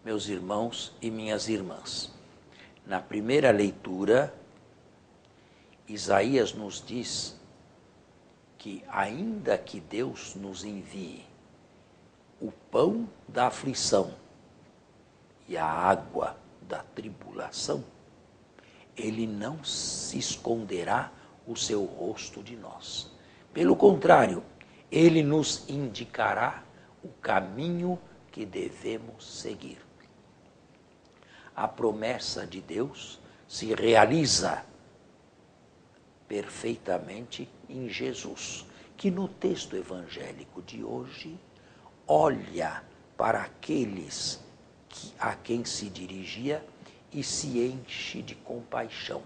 meus irmãos e minhas irmãs. Na primeira leitura, Isaías nos diz que ainda que Deus nos envie o pão da aflição e a água da tribulação, Ele não se esconderá o seu rosto de nós. Pelo contrário, Ele nos indicará o caminho que devemos seguir. A promessa de Deus se realiza perfeitamente em Jesus, que no texto evangélico de hoje olha para aqueles a quem se dirigia e se enche de compaixão,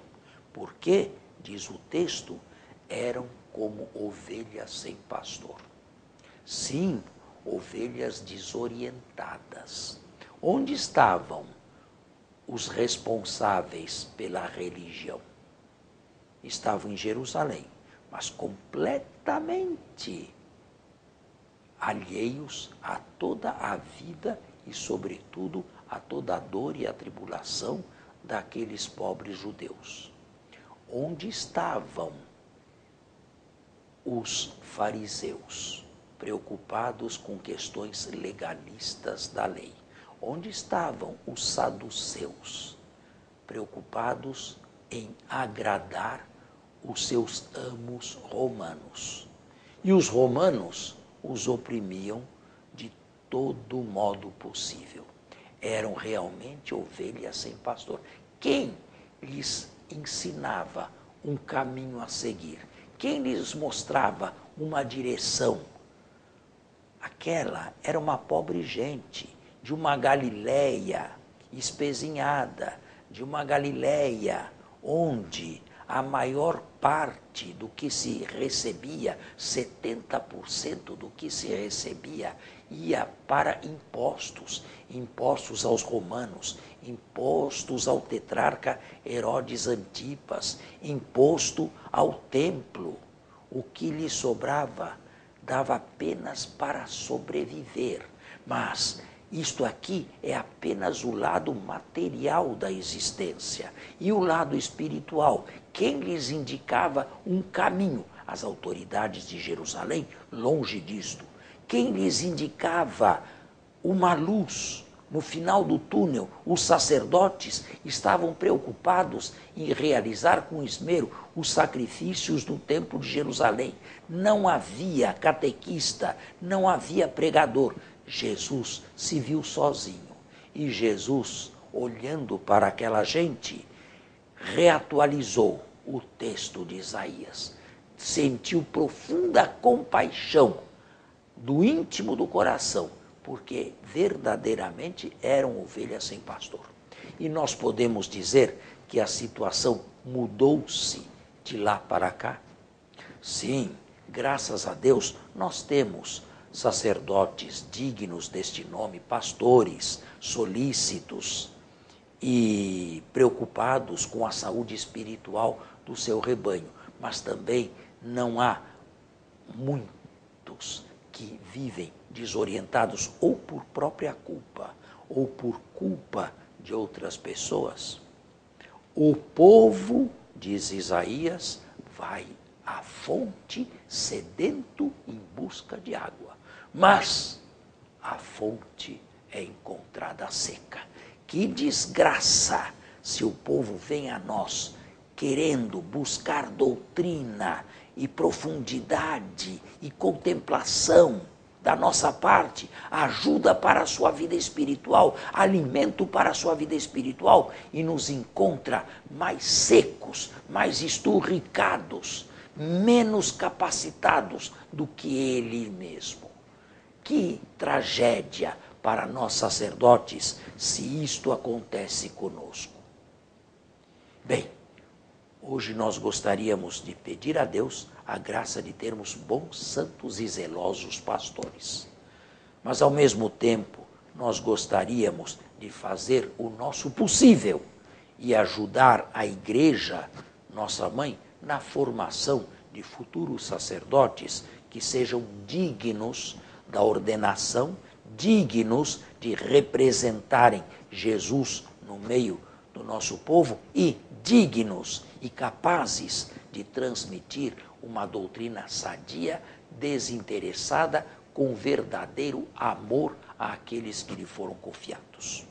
porque, diz o texto, eram como ovelhas sem pastor. Sim, ovelhas desorientadas. Onde estavam os responsáveis pela religião? Estavam em Jerusalém, mas completamente alheios a toda a vida e, sobretudo, a toda a dor e a tribulação daqueles pobres judeus. Onde estavam os fariseus, preocupados com questões legalistas da lei? Onde estavam os saduceus, preocupados em agradar os seus amos romanos? E os romanos os oprimiam de todo modo possível. Eram realmente ovelhas sem pastor. Quem lhes ensinava um caminho a seguir? Quem lhes mostrava uma direção? Aquela era uma pobre gente de uma Galileia espezinhada, de uma Galileia onde a maior parte do que se recebia, 70% do que se recebia, ia para impostos, impostos aos romanos, impostos ao tetrarca Herodes Antipas, imposto ao templo. O que lhe sobrava dava apenas para sobreviver. Mas isto aqui é apenas o lado material da existência. E o lado espiritual? Quem lhes indicava um caminho? As autoridades de Jerusalém, longe disto. Quem lhes indicava uma luz no final do túnel? Os sacerdotes estavam preocupados em realizar com esmero os sacrifícios no templo de Jerusalém. Não havia catequista, não havia pregador. Jesus se viu sozinho. E Jesus, olhando para aquela gente, reatualizou o texto de Isaías. Sentiu profunda compaixão do íntimo do coração, porque verdadeiramente eram ovelhas sem pastor. E nós podemos dizer que a situação mudou-se de lá para cá? Sim, graças a Deus, nós temos sacerdotes dignos deste nome, pastores solícitos e preocupados com a saúde espiritual do seu rebanho. Mas também não há muitos que vivem desorientados ou por própria culpa ou por culpa de outras pessoas. O povo, diz Isaías, vai à fonte sedento em busca de água, mas a fonte é encontrada seca. Que desgraça se o povo vem a nós querendo buscar doutrina e profundidade e contemplação da nossa parte, ajuda para a sua vida espiritual, alimento para a sua vida espiritual, e nos encontra mais secos, mais esturricados, menos capacitados do que ele mesmo. Que tragédia para nós sacerdotes se isto acontece conosco. Bem, hoje nós gostaríamos de pedir a Deus a graça de termos bons, santos e zelosos pastores. Mas, ao mesmo tempo, nós gostaríamos de fazer o nosso possível e ajudar a igreja, nossa mãe, na formação de futuros sacerdotes que sejam dignos da ordenação, dignos de representarem Jesus no meio do nosso povo e dignos e capazes de transmitir uma doutrina sadia, desinteressada, com verdadeiro amor àqueles que lhe foram confiados.